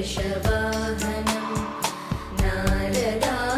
वृषवाहनं नारदादिमुनीश्वर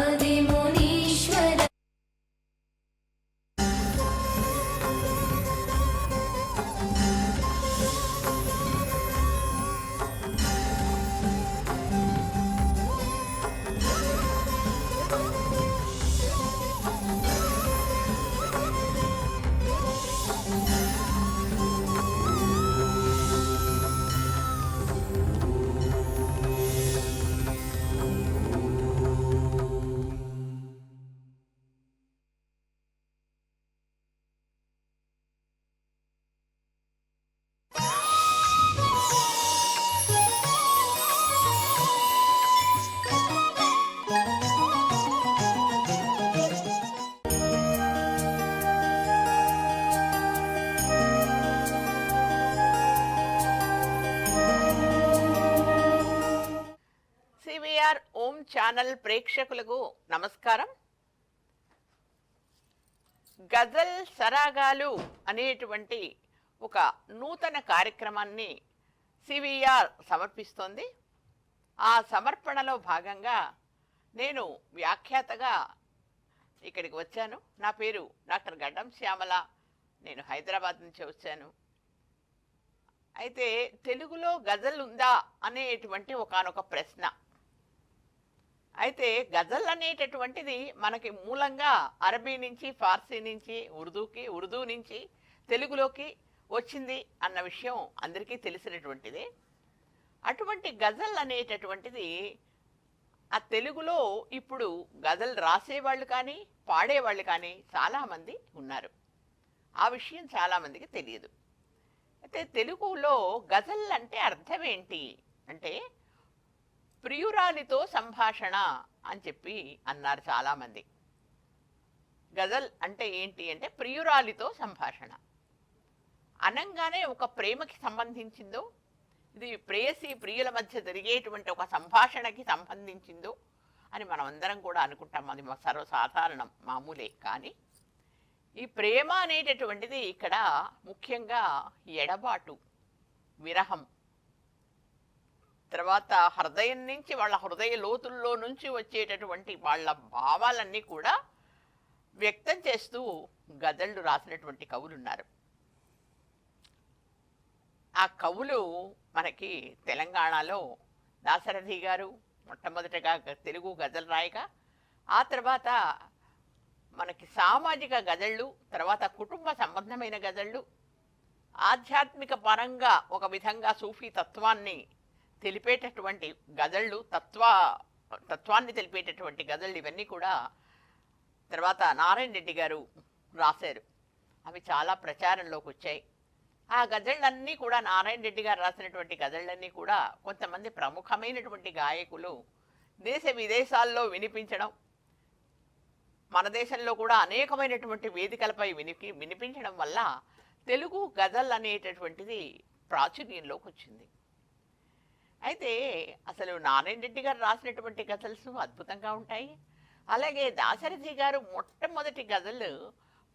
CVR ఓం channel ప్రేక్షకులకు నమస్కారం. గజల్ సరాగాలు అనేటువంటి ఒక నూతన కార్యక్రమాన్ని సివిఆర్ సమర్పిస్తోంది. ఆ సమర్పణలో భాగంగా నేను వ్యాఖ్యాతగా ఇక్కడికి వచ్చాను. నా పేరు డాక్టర్ గడ్డం శ్యామల. నేను హైదరాబాద్ నుంచి వచ్చాను. అయితే తెలుగులో గజల్ ఉందా అనేటువంటి ఒకానొక ప్రశ్న. అయితే గజల్ అనేటటువంటిది మనకి మూలంగా అరబీ నుంచి, ఫార్సీ నుంచి, ఉర్దూ నుంచి తెలుగులోకి వచ్చింది అన్న విషయం అందరికీ తెలిసినటువంటిది. అటువంటి గజల్ అనేటటువంటిది ఆ తెలుగులో ఇప్పుడు గజల్ రాసేవాళ్ళు కానీ పాడేవాళ్ళు కానీ చాలామంది ఉన్నారు. ఆ విషయం చాలామందికి తెలియదు. అయితే తెలుగులో గజల్ అంటే అర్థం ఏంటి అంటే ప్రియురాలితో సంభాషణ అని చెప్పి అన్నారు చాలామంది. గజల్ అంటే ఏంటి అంటే ప్రియురాలితో సంభాషణ అనంగానే ఒక ప్రేమకి సంబంధించిందో, ఇది ప్రేయసి ప్రియుల మధ్య జరిగేటువంటి ఒక సంభాషణకి సంబంధించిందో అని మనం అందరం కూడా అనుకుంటాం. అది సర్వసాధారణం, మామూలే. కానీ ఈ ప్రేమ అనేటటువంటిది ఇక్కడ ముఖ్యంగా ఎడబాటు, విరహం, తర్వాత హృదయం నుంచి, వాళ్ళ హృదయ లోతుల్లో నుంచి వచ్చేటటువంటి వాళ్ళ భావాలన్నీ కూడా వ్యక్తం చేస్తూ గజళ్ళు రాసినటువంటి కవులున్నారు. ఆ కవులు మనకి తెలంగాణలో దాశరథి గారు మొట్టమొదటగా తెలుగు గజల్ రాయగా, ఆ తర్వాత మనకి సామాజిక గజళ్ళు, తర్వాత కుటుంబ సంబంధమైన గజళ్ళు, ఆధ్యాత్మిక పరంగా ఒక విధంగా సూఫీ తత్వాన్ని తెలిపేటటువంటి గజళ్ళు, తత్వాన్ని తెలిపేటటువంటి గజళ్ళు, ఇవన్నీ కూడా తర్వాత నారాయణ రెడ్డి గారు రాశారు. అవి చాలా ప్రచారంలోకి వచ్చాయి. ఆ గజళ్ళన్నీ కూడా నారాయణ రెడ్డి గారు రాసినటువంటి గజళ్ళన్నీ కూడా కొంతమంది ప్రముఖమైనటువంటి గాయకులు దేశ విదేశాల్లో వినిపించడం, మన దేశంలో కూడా అనేకమైనటువంటి వేదికలపై వినిపించడం వల్ల తెలుగు గజల్ అనేటటువంటిది ప్రాచుర్యంలోకి వచ్చింది. అయితే అసలు నారాయణ రెడ్డి గారు రాసినటువంటి గజల్స్ అద్భుతంగా ఉంటాయి. అలాగే దాశరథి గారు మొట్టమొదటి గజల్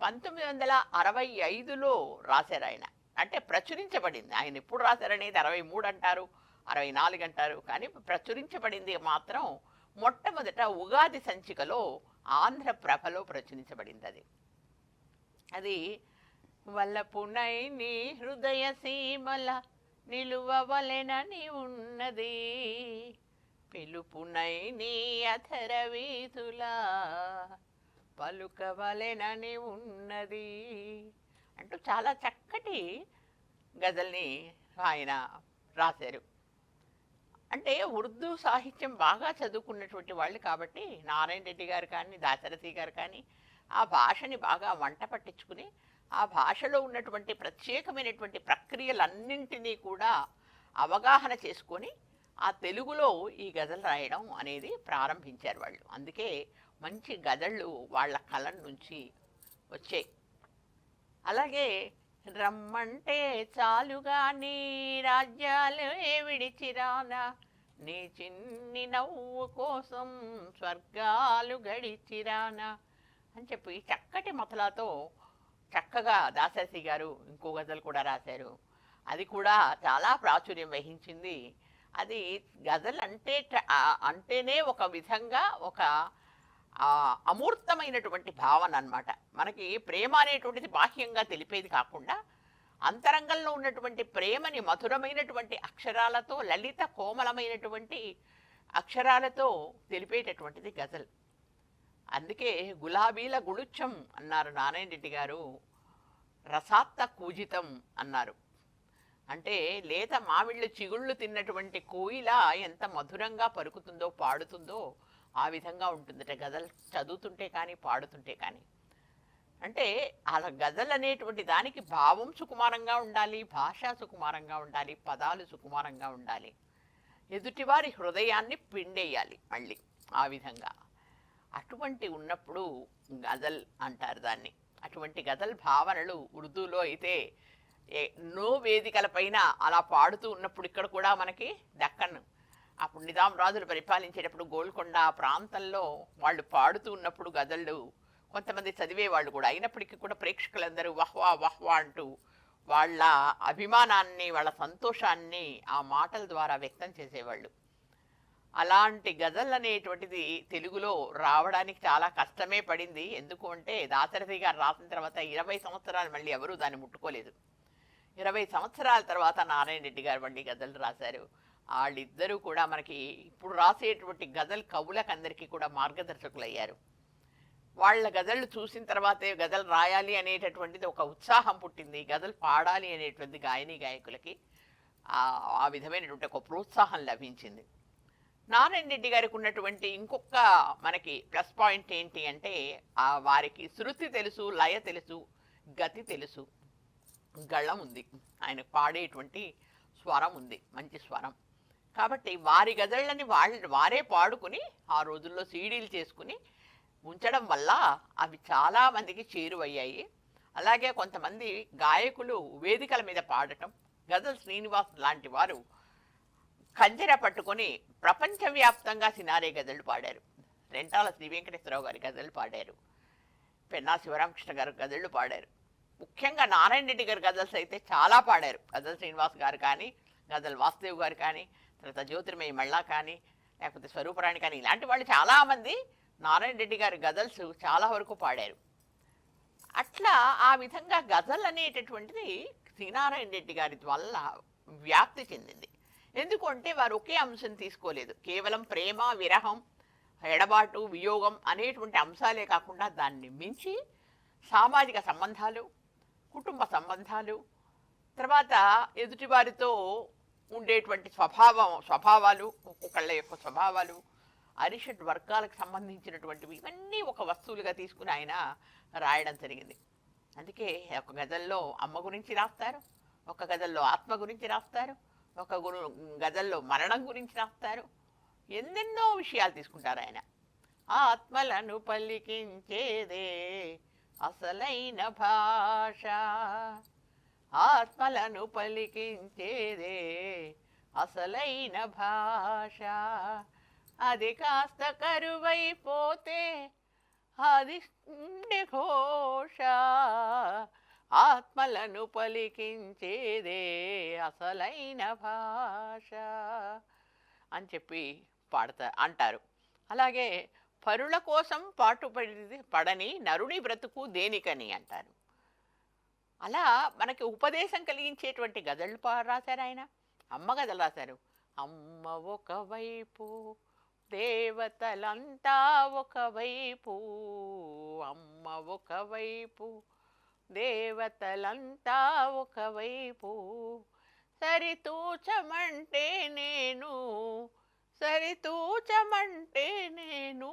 1965లో రాశారు ఆయన. అంటే ప్రచురించబడింది. ఆయన ఎప్పుడు రాశారనేది 63 అంటారు, 64 అంటారు. కానీ ప్రచురించబడింది మాత్రం మొట్టమొదట ఉగాది సంచికలో ఆంధ్రప్రభలో ప్రచురించబడింది. అది వల్లపునై నీ హృదయ సీమల నిలువవలెనని ఉన్నది, పిలుపునై నీ అధర వీధులా పలుకవలెనని ఉన్నది అంటూ చాలా చక్కటి గజల్ని ఆయన రాశారు. అంటే ఉర్దూ సాహిత్యం బాగా చదువుకున్నటువంటి వాళ్ళు కాబట్టి నారాయణ రెడ్డి గారు కానీ దాశరథి గారు కానీ ఆ భాషని బాగా వంట పట్టించుకుని ఆ భాషలో ఉన్నటువంటి ప్రత్యేకమైనటువంటి ప్రక్రియలన్నింటినీ కూడా అవగాహన చేసుకొని ఆ తెలుగులో ఈ గజల్ రాయడం అనేది ప్రారంభించారు వాళ్ళు. అందుకే మంచి గజళ్ళు వాళ్ళ కలం నుంచి వచ్చాయి. అలాగే రమ్మంటే చాలుగా నీ రాజ్యాలు విడిచిరానా, నీ చిన్ని నవ్వు కోసం స్వర్గాలు గడిచిరానా అని చెప్పి చక్కటి మతలతో చక్కగా దాశరథి గారు ఇంకో గజల్ కూడా రాశారు. అది కూడా చాలా ప్రాచుర్యం వహించింది. అది గజల్ అంటే అంటేనే ఒక విధంగా ఒక అమూర్తమైనటువంటి భావన అన్నమాట. మనకి ప్రేమ అనేటువంటిది బాహ్యంగా తెలిపేది కాకుండా అంతరంగంలో ఉన్నటువంటి ప్రేమని మధురమైనటువంటి అక్షరాలతో, లలిత కోమలమైనటువంటి అక్షరాలతో తెలిపేటటువంటిది గజల్. అందుకే గులాబీల గుళుచ్చం అన్నారు నారాయణ రెడ్డి గారు, రసాత్త కూజితం అన్నారు. అంటే లేత మామిళ్ళు చిగుళ్ళు తిన్నటువంటి కోయిల ఎంత మధురంగా పలుకుతుందో పాడుతుందో ఆ విధంగా ఉంటుందట గజల్ చదువుతుంటే కానీ పాడుతుంటే కానీ. అంటే అలా గజల్ అనేటువంటి దానికి భావం సుకుమారంగా ఉండాలి, భాష సుకుమారంగా ఉండాలి, పదాలు సుకుమారంగా ఉండాలి, ఎదుటివారి హృదయాన్ని పిండేయాలి మళ్ళీ ఆ విధంగా. అటువంటి ఉన్నప్పుడు గజల్ అంటారు దాన్ని. అటువంటి గజల్ భావనలు ఉర్దూలో అయితే ఎన్నో వేదికలపైన అలా పాడుతూ ఉన్నప్పుడు ఇక్కడ కూడా మనకి దక్కన్ అప్పుడు నిజాం రాజులు పరిపాలించేటప్పుడు గోల్కొండ ప్రాంతంలో వాళ్ళు పాడుతూ ఉన్నప్పుడు గజళ్ళు కొంతమంది చదివేవాళ్ళు కూడా అయినప్పటికీ కూడా ప్రేక్షకులందరూ వహ్వా వహ్వా అంటూ వాళ్ళ అభిమానాన్ని, వాళ్ళ సంతోషాన్ని ఆ మాటల ద్వారా వ్యక్తం చేసేవాళ్ళు. అలాంటి గజల్ అనేటువంటిది తెలుగులో రావడానికి చాలా కష్టమే పడింది. ఎందుకు అంటే దాశరథి గారు రాసిన తర్వాత 20 సంవత్సరాలు మళ్ళీ ఎవరూ దాన్ని ముట్టుకోలేదు. 20 సంవత్సరాల తర్వాత నారాయణ రెడ్డి గారు మళ్ళీ గజల్ రాశారు. వాళ్ళిద్దరూ కూడా మనకి ఇప్పుడు రాసేటువంటి గజల్ కవులకందరికీ కూడా మార్గదర్శకులు అయ్యారు. వాళ్ళ గజళ్ళు చూసిన తర్వాతే గజల్ రాయాలి అనేటటువంటిది ఒక ఉత్సాహం పుట్టింది, గజల్ పాడాలి అనేటువంటి గాయని గాయకులకి ఆ విధమైనటువంటి ఒక ప్రోత్సాహం లభించింది. నారాయణ రెడ్డి గారికి ఉన్నటువంటి ఇంకొక మనకి ప్లస్ పాయింట్ ఏంటి అంటే వారికి శృతి తెలుసు, లయ తెలుసు, గతి తెలుసు, గళం ఉంది, ఆయన పాడేటువంటి స్వరం ఉంది, మంచి స్వరం. కాబట్టి వారి గజళ్ళని వారే పాడుకుని ఆ రోజుల్లో సీడీలు చేసుకుని ఉంచడం వల్ల అవి చాలామందికి చేరువయ్యాయి. అలాగే కొంతమంది గాయకులు వేదికల మీద పాడటం, గజల్ శ్రీనివాస్ లాంటి వారు కంజర పట్టుకొని ప్రపంచవ్యాప్తంగా సినారే గజళ్ళు పాడారు. రెంటాల శ్రీ వెంకటేశ్వరరావు గారి గజళ్ళు పాడారు, పెన్నా శివరామకృష్ణ గారు గజళ్ళు పాడారు. ముఖ్యంగా నారాయణ రెడ్డి గారి గజల్స్ అయితే చాలా పాడారు. గజల్ శ్రీనివాస్ గారు కానీ, గజల్ వాసుదేవ్ గారు కానీ, తర్వాత జ్యోతిర్మయి మళ్ళా కానీ, లేకపోతే స్వరూపరాణి కానీ, ఇలాంటి వాళ్ళు చాలామంది నారాయణ రెడ్డి గారి గజల్స్ చాలా వరకు పాడారు. అట్లా ఆ విధంగా గజల్ అనేటటువంటిది శ్రీనారాయణ రెడ్డి గారి వల్ల వ్యాప్తి చెందింది. ఎందుకంటే వారు ఒకే అంశం తీసుకోలేదు, కేవలం ప్రేమ, విరహం, ఎడబాటు, వియోగం అనేటువంటి అంశాలే కాకుండా దాన్ని మించి సామాజిక సంబంధాలు, కుటుంబ సంబంధాలు, తర్వాత ఎదుటివారితో ఉండేటువంటి స్వభావాలు, ఒక్కొక్కళ్ళ యొక్క స్వభావాలు, అరిషడ్ వర్గాలకు సంబంధించినటువంటివి ఇవన్నీ ఒక వస్తువులుగా తీసుకుని ఆయన రాయడం జరిగింది. అందుకే ఒక గజల్లో అమ్మ గురించి రాస్తారు, ఒక గజల్లో ఆత్మ గురించి రాస్తారు, ఒక గజల్లో మరణం గురించి రాస్తారు. ఎన్నెన్నో విషయాలు తీసుకుంటారు ఆయన. ఆత్మలను పలికించేదే అసలైన భాష, ఆత్మలను పలికించేదే అసలైన భాష, అది కాస్త కరువైపోతే అది ఘోష, ఆత్మలను పలికించేదే అసలైన భాష అని చెప్పి అంటారు. అలాగే పరుల కోసం పడని నరుని బ్రతుకు దేనికని అంటారు. అలా మనకి ఉపదేశం కలిగించేటువంటి గజళ్ళు రాశారు ఆయన. అమ్మ గజలు రాశారు. అమ్మ ఒకవైపు, దేవతలంతా ఒకవైపు, అమ్మ ఒకవైపు, దేవతలంతా ఒకవైపు, సరితూచమంటే నేను, సరితూచమంటే నేను,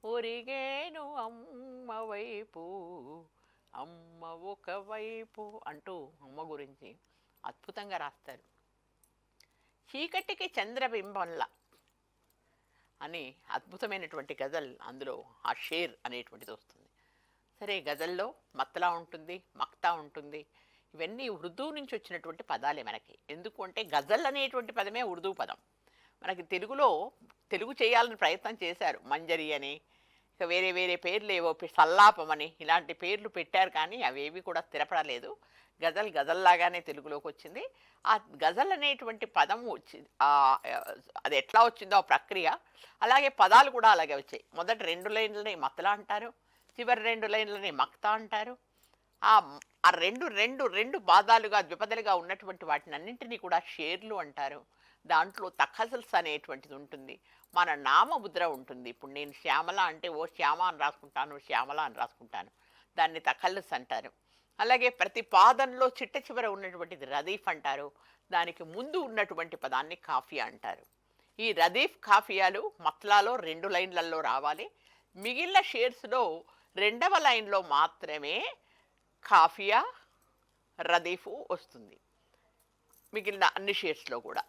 ఒరిగేను అమ్మ వైపు, అమ్మ ఒకవైపు అంటూ అమ్మ గురించి అద్భుతంగా రాస్తారు. చీకటికి చంద్రబింబంలా అని అద్భుతమైనటువంటి గజల్ అందులో ఆ షేర్ అనేటువంటిది వస్తుంది. సరే, గజల్లో మత్లా ఉంటుంది, మక్తా ఉంటుంది, ఇవన్నీ ఉర్దూ నుంచి వచ్చినటువంటి పదాలే మనకి. ఎందుకు అంటే గజల్ అనేటువంటి పదమే ఉర్దూ పదం. మనకి తెలుగు చేయాలని ప్రయత్నం చేశారు, మంజరి అని, ఇక వేరే వేరే పేర్లు ఏవో సల్లాపం అని ఇలాంటి పేర్లు పెట్టారు, కానీ అవేవి కూడా స్థిరపడలేదు. గజల్ గజల్లాగానే తెలుగులోకి వచ్చింది. ఆ గజల్ అనేటువంటి పదం వచ్చి అది ఎట్లా వచ్చిందో ఆ ప్రక్రియ, అలాగే పదాలు కూడా అలాగే వచ్చాయి. మొదటి 2 లైన్లని మతలా అంటారు, చివరి 2 లైన్లని మక్తా అంటారు. ఆ ఆ రెండు రెండు రెండు పాదాలుగా ద్విపదలుగా ఉన్నటువంటి వాటిని అన్నింటినీ కూడా షేర్లు అంటారు. దాంట్లో తఖజల్స్ అనేటువంటిది ఉంటుంది, మన నామముద్ర ఉంటుంది. ఇప్పుడు నేను శ్యామల అంటే ఓ శ్యామ అని రాసుకుంటాను, శ్యామల అని రాసుకుంటాను, దాన్ని తఖల్లుస్ అంటారు. అలాగే ప్రతి పాదంలో చిట్ట చివర ఉన్నటువంటిది రదీఫ్ అంటారు, దానికి ముందు ఉన్నటువంటి పదాన్ని కాఫియా అంటారు. ఈ రదీఫ్ కాఫియాలు మత్లాలో 2 లైన్లలో రావాలి. మిగిలిన షేర్స్లో 2వ లైన్లో మాత్రమే కాఫియా రదీఫు వస్తుంది. మిగిలిన అన్ని షేర్స్లో కూడా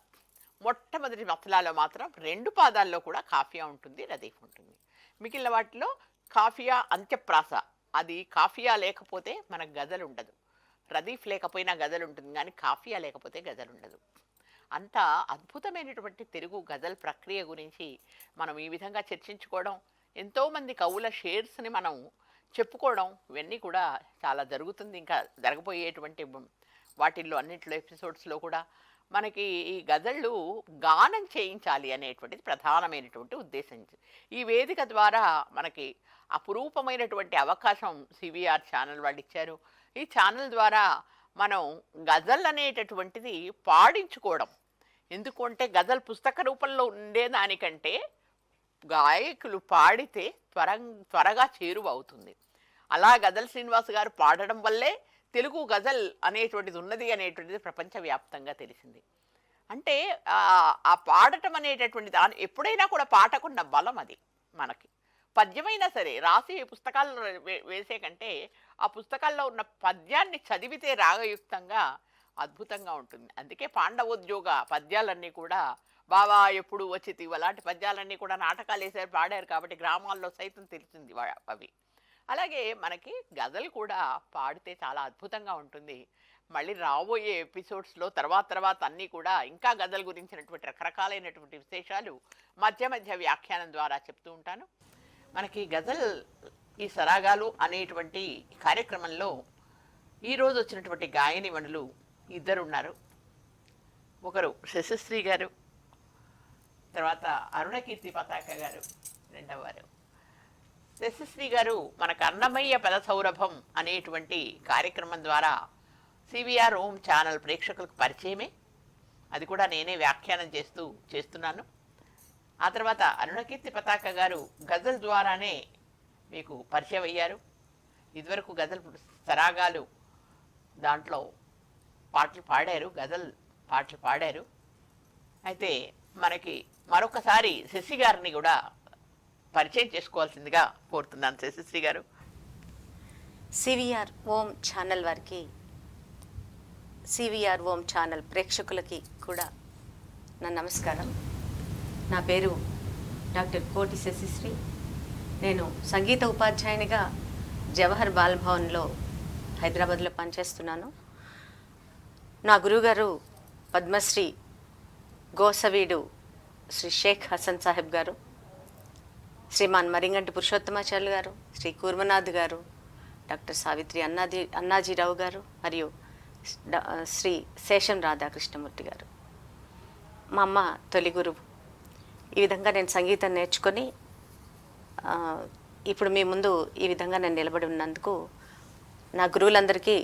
మొట్టమొదటి మత్లాలో మాత్రం 2 పాదాల్లో కూడా కాఫియా ఉంటుంది, రదీఫ్ ఉంటుంది. మిగిలిన వాటిలో కాఫియా అంత్యప్రాస, అది కాఫియా లేకపోతే మనకు గజల్ ఉండదు. రదీఫ్ లేకపోయినా గజల్ ఉంటుంది, కానీ కాఫియా లేకపోతే గజల్ ఉండదు. అంత అద్భుతమైనటువంటి తెలుగు గజల్ ప్రక్రియ గురించి మనం ఈ విధంగా చర్చించుకోవడం, ఎంతోమంది కవుల షేర్స్ని మనం చెప్పుకోవడం, ఇవన్నీ కూడా చాలా జరుగుతుంది. ఇంకా జరగబోయేటువంటి వాటిల్లో అన్నింటిలో ఎపిసోడ్స్లో కూడా మనకి ఈ గజళ్ళు గానం చేయించాలి అనేటువంటిది ప్రధానమైనటువంటి ఉద్దేశం. ఈ వేదిక ద్వారా మనకి అపురూపమైనటువంటి అవకాశం సివిఆర్ ఛానల్ వాళ్ళు ఇచ్చారు. ఈ ఛానల్ ద్వారా మనం గజల్ అనేటటువంటిది పాడించుకోవడం, ఎందుకంటే గజల్ పుస్తక రూపంలో ఉండేదానికంటే గాయకులు పాడితే త్వరగా చేరువ అవుతుంది. అలా గజల్ శ్రీనివాస్ గారు పాడడం వల్లే తెలుగు గజల్ అనేటువంటిది ఉన్నది అనేటువంటిది ప్రపంచవ్యాప్తంగా తెలిసింది. అంటే ఆ పాడటం అనేటటువంటి దాని ఎప్పుడైనా కూడా పాటకున్న బలం అది. మనకి పద్యమైనా సరే రాసి పుస్తకాల్లో వేసే కంటే ఆ పుస్తకాల్లో ఉన్న పద్యాన్ని చదివితే రాగయుక్తంగా అద్భుతంగా ఉంటుంది. అందుకే పాండవోద్యోగ పద్యాలన్నీ కూడా బావా ఎప్పుడు వచ్చితి అలాంటి పద్యాలన్నీ కూడా నాటకాలు వేసారు, పాడారు, కాబట్టి గ్రామాల్లో సైతం తెలిసింది అవి. అలాగే మనకి గజల్ కూడా పాడితే చాలా అద్భుతంగా ఉంటుంది. మళ్ళీ రాబోయే ఎపిసోడ్స్లో తర్వాత అన్నీ కూడా ఇంకా గజల్ గురించినటువంటి రకరకాలైనటువంటి విశేషాలు మధ్య మధ్య వ్యాఖ్యానం ద్వారా చెప్తూ ఉంటాను. మనకి గజల్ ఈ సరాగాలు అనేటువంటి కార్యక్రమంలో ఈరోజు వచ్చినటువంటి గాయని మణులు 2 ఉన్నారు. ఒకరు శశిశ్రీ గారు, తర్వాత అరుణకీర్తి పతాక గారు 2వ వారు. శశిశ్రీ గారు మనకు అన్నమయ్య పద సౌరభం అనేటువంటి కార్యక్రమం ద్వారా సివిఆర్ ఓం ఛానల్ ప్రేక్షకులకు పరిచయమే, అది కూడా నేనే వ్యాఖ్యానం చేస్తున్నాను. ఆ తర్వాత అరుణకీర్తి పతాక గారు గజల్ ద్వారానే మీకు పరిచయం అయ్యారు. ఇదివరకు గజల్ సరాగాలు దాంట్లో పాటలు పాడారు, గజల్ పాటలు పాడారు. అయితే మనకి మరొకసారి శశి గారిని కూడా పరిచయం చేసుకోవాల్సిందిగా కోరుతున్నాను. శశిశ్రీ గారు. సివిఆర్ ఓం ఛానల్ వారికి, సివిఆర్ ఓం ఛానల్ ప్రేక్షకులకి కూడా నా నమస్కారం. నా పేరు డాక్టర్ కోటి శశిశ్రీ. నేను సంగీత ఉపాధ్యాయునిగా జవహర్ బాలభవన్లో హైదరాబాద్లో పనిచేస్తున్నాను. నా గురువుగారు పద్మశ్రీ గోసవీడు శ్రీ షేక్ హసన్ సాహెబ్ గారు, శ్రీమాన్ మరింగంటి పురుషోత్తమాచార్యులు గారు, శ్రీ కూర్మనాథ్ గారు, డాక్టర్ సావిత్రి అన్నాజీరావు గారు మరియు శ్రీ శేషం రాధాకృష్ణమూర్తి గారు. మా అమ్మ తొలి గురువు. ఈ విధంగా నేను సంగీతం నేర్చుకొని ఇప్పుడు మీ ముందు ఈ విధంగా నేను నిలబడి ఉన్నందుకు నా గురువులందరికీ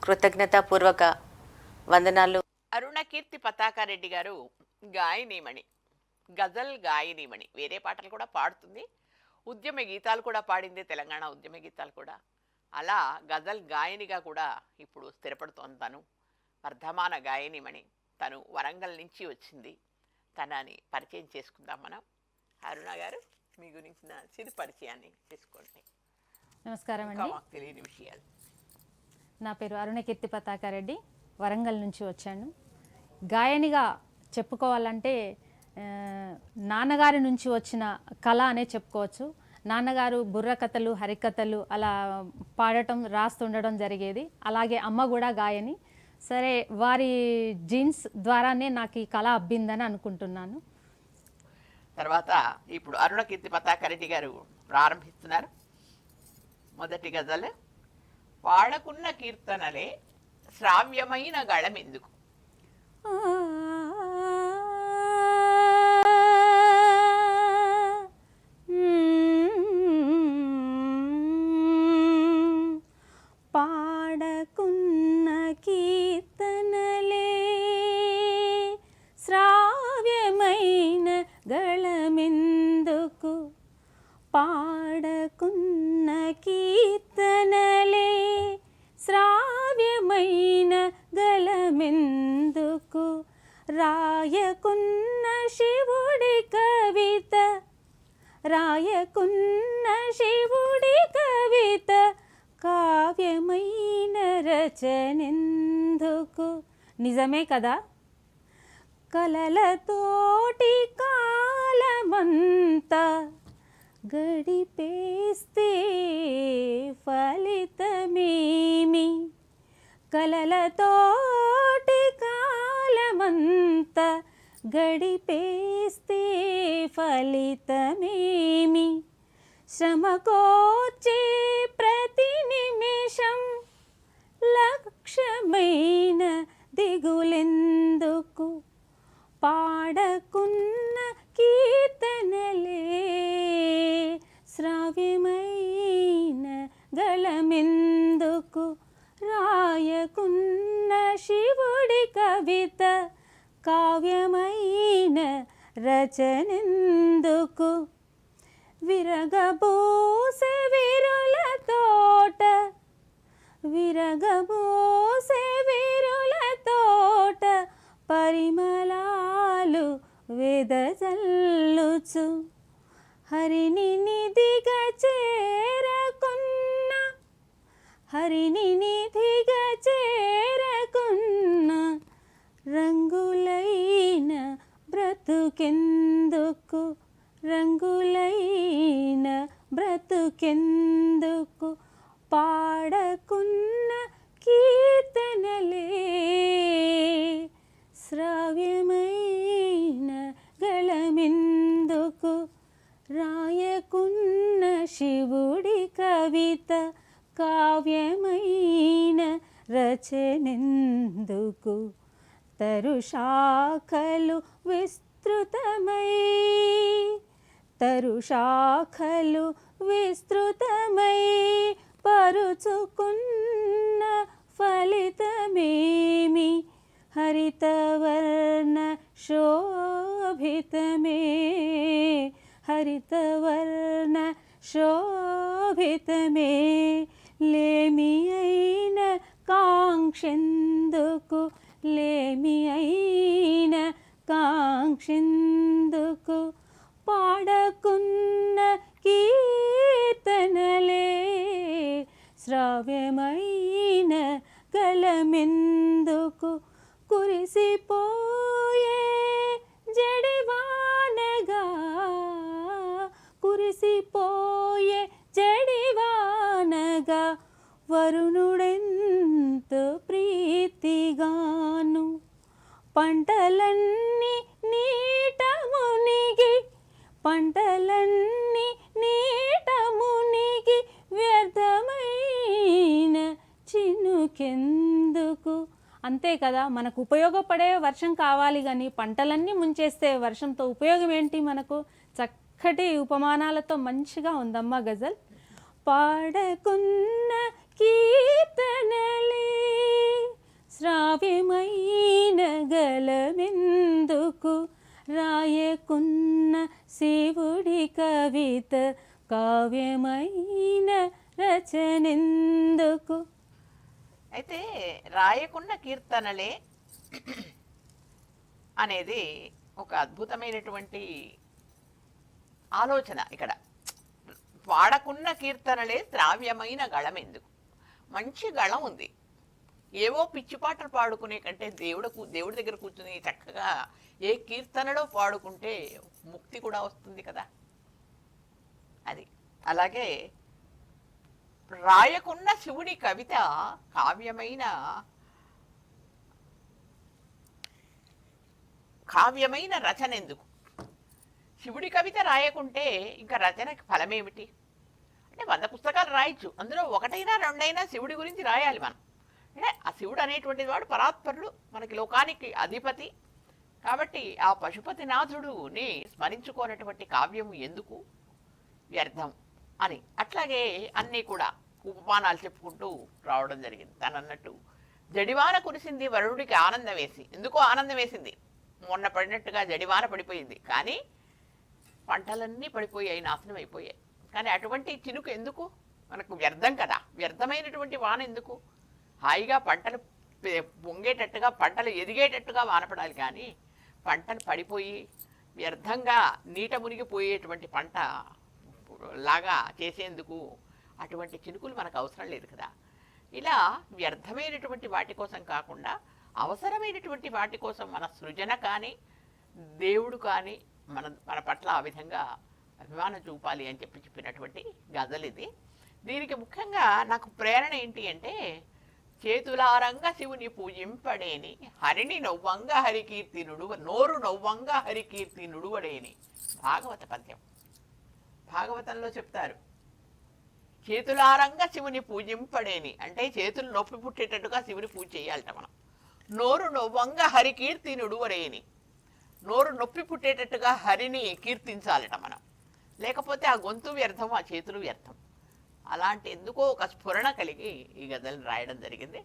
కృతజ్ఞతాపూర్వక వందనాలు. అరుణకీర్తి పతాకారెడ్డి గారు గాయనీమణి, గజల్ గాయనీమణి. వేరే పాటలు కూడా పాడుతుంది, ఉద్యమ గీతాలు కూడా పాడింది, తెలంగాణ ఉద్యమ గీతాలు కూడా. అలా గజల్ గాయనిగా కూడా ఇప్పుడు స్థిరపడుతోంది. తను వర్ధమాన గాయనీమణి. తను వరంగల్ నుంచి వచ్చింది. తనని పరిచయం చేసుకుందాం మనం. అరుణ గారు, మీ గురించిన చిరు పరిచయాన్ని చేసుకోండి. నమస్కారం అండి. మాకు తెలియని విషయాలు. నా పేరు అరుణకీర్తి పతాకారెడ్డి, వరంగల్ నుంచి వచ్చాను. గాయనిగా చెప్పుకోవాలంటే నాన్నగారి నుంచి వచ్చిన కళ అనే చెప్పుకోవచ్చు. నాన్నగారు బుర్రకథలు, హరికథలు అలా పాడటం, రాస్తుండడం జరిగేది. అలాగే అమ్మ కూడా గాయని. సరే, వారి జీన్స్ ద్వారానే నాకు ఈ కళ అబ్బిందని అనుకుంటున్నాను. తర్వాత ఇప్పుడు అరుణకీర్తి పతాకారెడ్డి గారు ప్రారంభిస్తున్నారు. మొదటి గజల్. పాడకున్న కీర్తనలే శ్రావ్యమైన గళమెందుకు. పాడకున్న కీర్తనలే శ్రావ్యమైన గళమెందుకు, పాడకున్న కీర్తనలే శ్రావ్యమైన గళమెందుకు, రాయకున్న శివుడి కవిత, రాయకున్న శివుడి కవిత కావ్యమైన రచనెందుకు. నిజమే కదా. కలలతోటి కాలమంతా గడిపేస్తే ఫలితమేమి, కలలతోటి కాలమంతా గడిపేస్తే ఫలితమేమి, శ్రమకోర్చే ప్రతి నిమిషం లక్ష్యమైన దిగులెందుకు, పాడకున్న కీర్తనలే శ్రావ్యమైన గళమెందుకు, రాయకున్న శివుడి కవిత కావ్యమైన రచనెందుకు, విరగబోసే వీరుల తోట, విరగబోసే వీరుల తోట పరిమళాలు వెదజల్లుచు, హరిని నిధిగా చేరకున్న, హరిని నిధిగా చేరకున్న రంగులైన బ్రతుకెందుకు, రంగులైన బ్రతుకెందుకు, పాడకున్న కీర్తనలే శ్రావ్యమైన గళమెందుకు, రాయకున్న శివుడి కవిత కావ్యమైన రచనెందుకు, తరుశాఖలు విస్తృతమై, తరుశాఖలు విస్తృతమై పరుచుకున్న ఫలితమేమి, హరితవర్ణ శోభితమే, హరితవర్ణ శోభితమే, లేమి అయిన కాంక్షెందుకు, లేమి అయిన కాంక్షెందుకు, పాడకున్న కీర్తనలే శ్రావ్యమైన గళమెందుకు, కురిసిపోయే జడివానగా, కురిసిపోయే జడివానగా వరుణుడెంతో ప్రీతిగాను, పంటలన్నీ నీట మునిగి, పంటలన్నీ నీట మునిగి వ్యర్థమైన చినుకెందుకు. అంతే కదా, మనకు ఉపయోగపడే వర్షం కావాలి కానీ పంటలన్నీ ముంచేస్తే వర్షంతో ఉపయోగం ఏంటి మనకు. చక్కటి ఉపమానాలతో మంచిగా ఉందమ్మా గజల్. పాడకున్న కీర్తనలే శ్రావ్యమైన గళమెందుకు, రాయకున్న శివుడి కవిత కావ్యమైన రచనెందుకు. అయితే రాయకున్న కీర్తనలే అనేది ఒక అద్భుతమైనటువంటి ఆలోచన ఇక్కడ. పాడకున్న కీర్తనలే శ్రావ్యమైన గళం ఎందుకు. మంచి గళం ఉంది, ఏవో పిచ్చి పాటలు పాడుకునే కంటే దేవుడి దగ్గర కూర్చుని చక్కగా ఏ కీర్తనలో పాడుకుంటే ముక్తి కూడా వస్తుంది కదా. అది అలాగే రాయకున్న శివుడి కవిత కావ్యమైన రచన ఎందుకు. శివుడి కవిత రాయకుంటే ఇంకా రచనకి ఫలమేమిటి? అంటే 100 పుస్తకాలు రాయొచ్చు, అందులో ఒకటైనా రెండైనా శివుడి గురించి రాయాలి మనం. అంటే ఆ శివుడు అనేటువంటి వాడు పరాత్పరుడు, మనకి లోకానికి అధిపతి. కాబట్టి ఆ పశుపతినాథుడుని స్మరించుకోనటువంటి కావ్యం ఎందుకు, వ్యర్థం అని. అట్లాగే అన్నీ కూడా ఉపమానాలు చెప్పుకుంటూ రావడం జరిగింది. తనన్నట్టు జడివాన కురిసింది వరుడికి ఆనందం వేసి. ఎందుకో ఆనందం వేసింది, మొన్న పడినట్టుగా జడివాన పడిపోయింది, కానీ పంటలన్నీ పడిపోయాయి, నాశనం అయిపోయాయి. కానీ అటువంటి చినుకు ఎందుకు? మనకు వ్యర్థం కదా. వ్యర్థమైనటువంటి వాన ఎందుకు? హాయిగా పంటలు పొంగేటట్టుగా, పంటలు ఎదిగేటట్టుగా వానపడాలి, కానీ పంటలు పడిపోయి వ్యర్థంగా నీట మునిగిపోయేటువంటి పంట లాగా చేసేందుకు అటువంటి చినుకులు మనకు అవసరం లేదు కదా. ఇలా వ్యర్థమైనటువంటి వాటి కోసం కాకుండా అవసరమైనటువంటి వాటి కోసం మన సృజన కానీ దేవుడు కానీ మన పట్ల ఆ విధంగా అభిమానం చూపాలి అని చెప్పినటువంటి గజల్ ఇది. దీనికి ముఖ్యంగా నాకు ప్రేరణ ఏంటి అంటే, చేతులారంగా శివుని పూజింపడేని, హరిని నవ్వంగా హరికీర్తి నోరు నవ్వంగా హరికీర్తి నుడువడేని. భాగవత పద్యం. భాగవతంలో చెప్తారు, చేతులారంగా శివుని పూజింపడేని అంటే చేతులు నొప్పి పుట్టేటట్టుగా శివుని పూజ చేయాలట మనం. నోరు నవ్వంగా హరికీర్తి నుడువడేని, నోరు నొప్పి పుట్టేటట్టుగా హరిని కీర్తించాలట మనం. లేకపోతే ఆ గొంతు వ్యర్థం, ఆ చేతులు వ్యర్థం. అలాంటి ఎందుకో ఒక స్ఫురణ కలిగి ఈ గజల్ని రాయడం జరిగింది.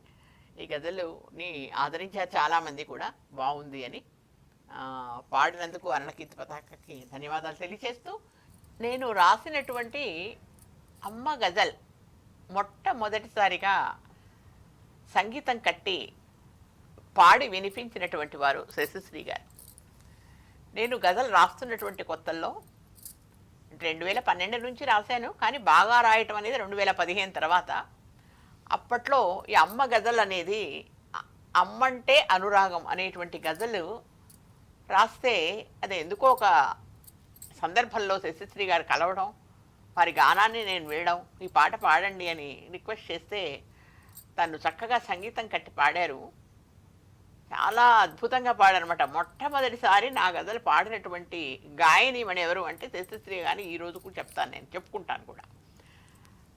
ఈ గజలుని ఆదరించారు చాలామంది కూడా, బాగుంది అని. పాడినందుకు అరుణకీర్తి పతాకకి ధన్యవాదాలు తెలియజేస్తూ, నేను రాసినటువంటి అమ్మ గజల్ మొట్టమొదటిసారిగా సంగీతం కట్టి పాడి వినిపించినటువంటి వారు శశిశ్రీ గారు. నేను గజల్ రాస్తున్నటువంటి కొత్తల్లో 2012 నుంచి రాశాను, కానీ బాగా రాయటం అనేది 2015 తర్వాత. అప్పట్లో ఈ అమ్మ గజల్ అనేది, అమ్మంటే అనురాగం అనేటువంటి గజలు రాస్తే అది ఎందుకో ఒక సందర్భంలో శశిశ్రీ గారు కలవడం, వారి గానాన్ని నేను వినడం, ఈ పాట పాడండి అని రిక్వెస్ట్ చేస్తే తను చక్కగా సంగీతం కట్టి పాడారు. చాలా అద్భుతంగా పాడారనమాట. మొట్టమొదటిసారి నా గజలు పాడినటువంటి గాయనీమణి ఎవరు అంటే శశిశ్రీ గారిని ఈ రోజు కూడా చెప్తాను, నేను చెప్పుకుంటాను కూడా.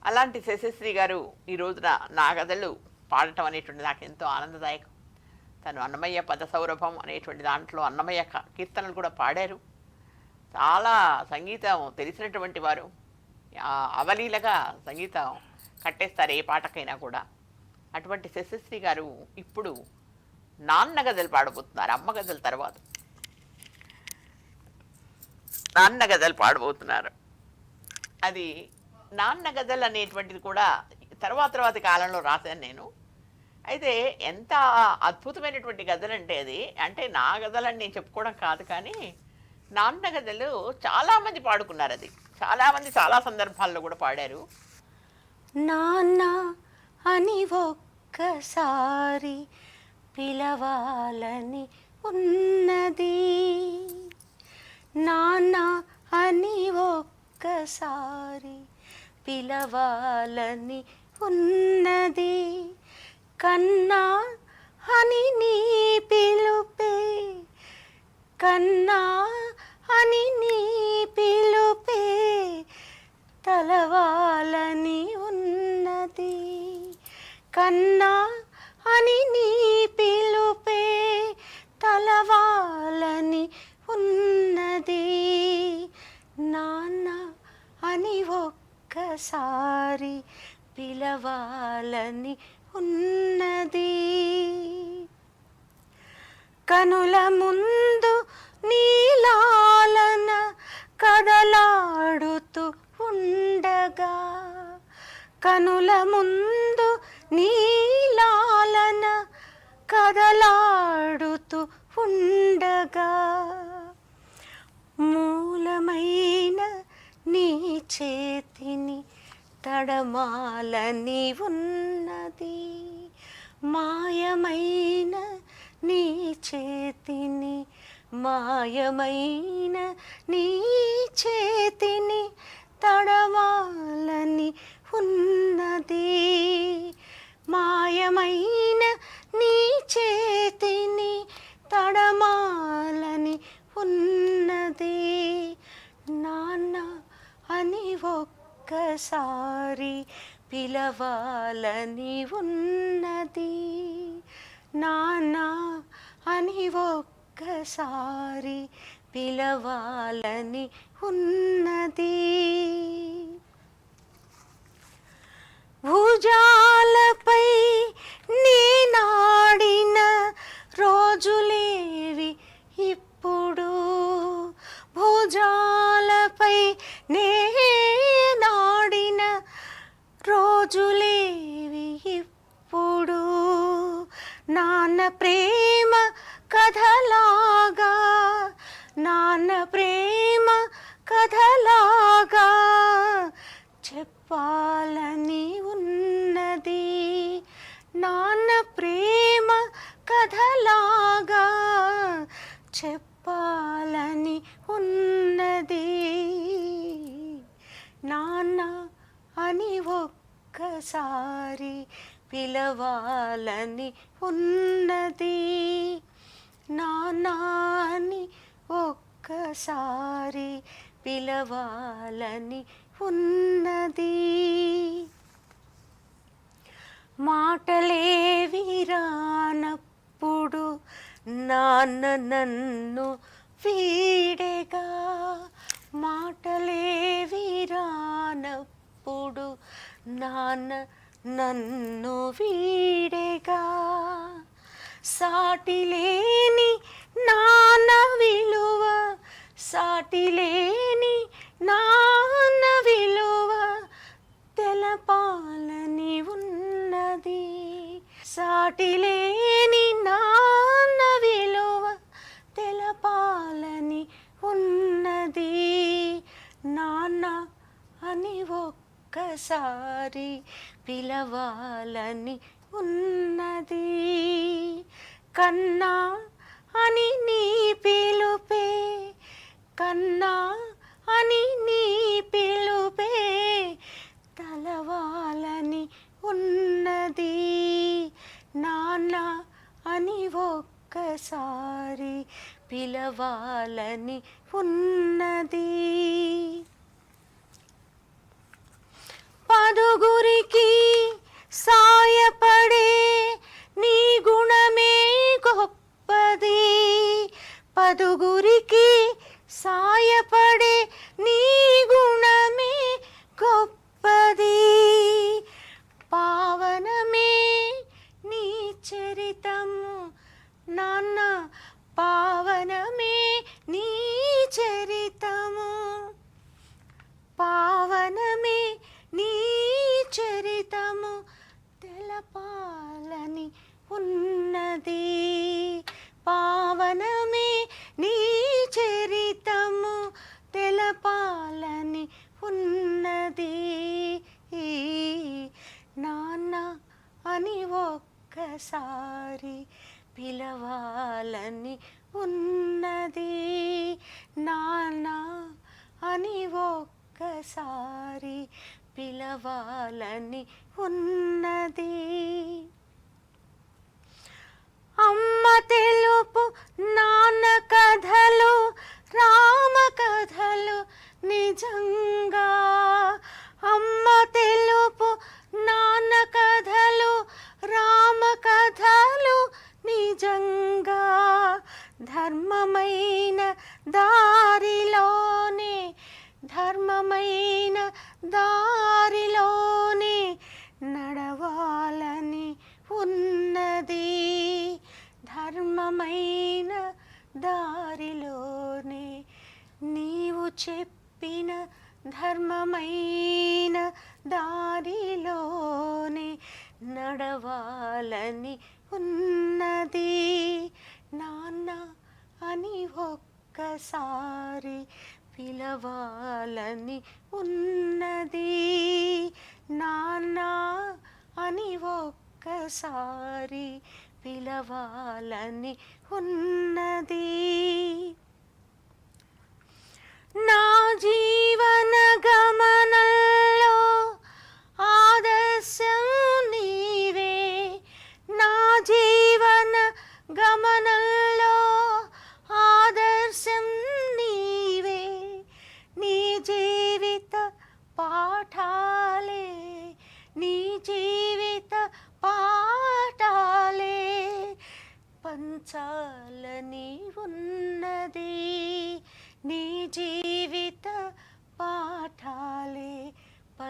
అలాంటి శశిశ్రీ గారు ఈ రోజున నా గజలు పాడటం అనేటువంటి నాకు ఎంతో ఆనందదాయకం. తను అన్నమయ్య పద సౌరభం అనేటువంటి దాంట్లో అన్నమయ్య కీర్తనలు కూడా పాడారు. చాలా సంగీతం తెలిసినటువంటి వారు, అవలీలగా సంగీతం కట్టేస్తారు ఏ పాటకైనా కూడా. అటువంటి శశిశ్రీ గారు ఇప్పుడు నాన్న గజలు పాడబోతున్నారు. అమ్మ గజల తర్వాత నాన్న గజలు పాడబోతున్నారు. అది నాన్న గజల్ అనేటువంటిది కూడా తర్వాతి కాలంలో రాశాను నేను. అయితే ఎంత అద్భుతమైనటువంటి గజల్ అంటే అది, అంటే నా గజలని నేను చెప్పుకోవడం కాదు, కానీ నాన్న గజలు చాలామంది పాడుకున్నారు. అది చాలామంది చాలా సందర్భాల్లో కూడా పాడారు. నాన్న అని ఒక్కసారి పిలవాలని ఉన్నది, నాన్న అని ఒక్కసారి పిలవాలని ఉన్నది, కన్నా అని నీ పిలుపే, కన్నా అని నీ పిలుపే తలవాలని ఉన్నది, కన్నా అని నీ పిలుపే తలవాలని ఉన్నది, నాన్న అని ఒక్కసారి పిలవాలని ఉన్నది, కనుల ముందు నీలాలన కదలాడుతూ ఉండగా, కనుల ముందు నీలాలన కదలాడుతూ ఉండగా, మూలమైన నీ చేతిని తడమాలని ఉన్నది, మాయమైన నీ చేతిని, మాయమైన నీ చేతిని తడమాలని ఉన్నది, మాయమైన నీ చేతిని తడమాలని ఉన్నది, ఒక్కసారి పిలవాలని ఉన్నది, నాన్న అని ఒక్కసారి పిలవాలని ఉన్నది. భుజాలపై నేనాడిన రోజులేవి ఇప్పుడు, భుజాలపై నేనాడిన రోజులేవి ఇప్పుడు. నాన్న ప్రేమ కథలాగా, నాన్న ప్రేమ కథలాగా చెప్పాలని ఉన్నది, నాన్న ప్రేమ కథలాగా చెప్పాలని ఉన్నది. నాన్న అని ఒక్కసారి పిలవాలని ఉన్నది, నాన్న అని ఒక్కసారి పిలవాలని ఉన్నది. మాటలేవి రానప్పుడు నాన్న నన్ను వీడేగా, మాటలేవి రానప్పుడు నాన్న నన్ను వీడేగా. సాటిలేని నాన్న విలువ, సాటిలేని నాన్న విలువ తెలపాలని ఉన్నది, సాటిలేని నాన్న విలువ తెలపాలని ఉన్నది. నాన్న అని ఒక్కసారి పిలవాలని ఉన్నది. కన్నా అని నీ పిలుపే, కన్నా అని నీ పిలుపే తలవాలని ఉన్నది. నాన్న అని ఒక్కసారి పిలవాలని ఉన్నది. పదుగురికి సాయపడే నీ గుణమే గొప్పది, పదుగురికి సాయపడే నీ గుణమే గొప్పది. పావనమే నీ చరితము నాన్న, పావనమే నీ చరితము, పావనమే నీ చరితము తెలపాలని ఉన్నది. పావనమే నీ చరితము తెలపాలని ఉన్నది. నాన్న అని ఒక్కసారి పిలవాలని ఉన్నది, నాన్న అని ఒక్కసారి పిలవాలని ఉన్నది. అమ్మ తెలుపు నాన్న కథలు రామ కథలు నిజంగా, అమ్మ తెలుపు నాన్న కథలు రామ కథలు నిజంగా. ధర్మమైన దారిలోనే, ధర్మమైన దారిలోనే నడవాలని ఉన్నది, ధర్మమైన దారిలోనే. నీవు చెప్పిన ధర్మమైన దారిలోనే నడవాలని ఉన్నది. నాన్న అని ఒక్కసారి పిలవాలని ఉన్నది, నాన్న అని ఒక్కసారి పిలవాలని ఉన్నది. నా జీవన గమనంలో ఆదర్శం నీవే, నా జీవన గమనంలో ఆదర్శం నీవే. నీ జీవిత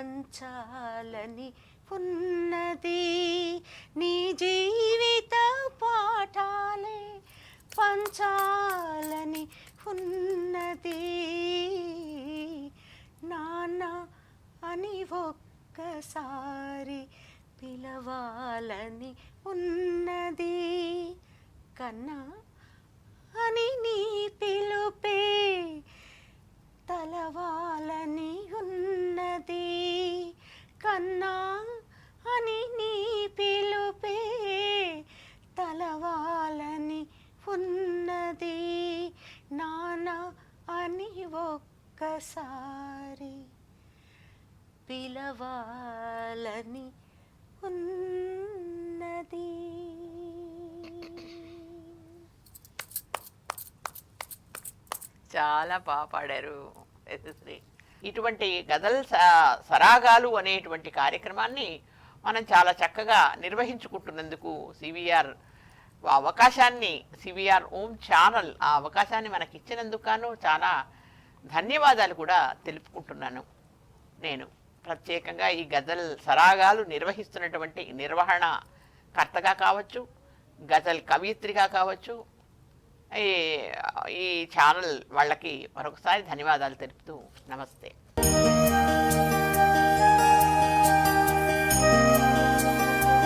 పంచాలని ఉన్నది, నీ జీవిత పాఠాలే పంచాలని ఉన్నది. నాన్న అని ఒక్కసారి పిలవాలని ఉన్నది, కన్నా అని నీ పిలుపే తలవాలని ఉన్నది, కన్నా అని నీ పిలుపే తలవాలని ఉన్నది. నాన్న అని ఒక్కసారి పిలవాలని ఉన్నది. చాలా బాగా పాడారు యశస్వి. ఇటువంటి గజల్ సరాగాలు అనేటువంటి కార్యక్రమాన్ని మనం చాలా చక్కగా నిర్వహించుకుంటున్నందుకు సివిఆర్ అవకాశాన్ని, సివిఆర్ ఓమ్ ఛానల్ ఆ అవకాశాన్ని మనకి ఇచ్చినందుకు గాను చాలా ధన్యవాదాలు కూడా తెలుపుకుంటున్నాను. నేను ప్రత్యేకంగా ఈ గజల్ సరాగాలు నిర్వహిస్తున్నటువంటి నిర్వహణ కర్తగా కావచ్చు, గజల్ కవయిత్రిగా కావచ్చు, ఈ ఛానల్ వాళ్ళకి మరొకసారి ధన్యవాదాలు తెలుపుతూ నమస్తే.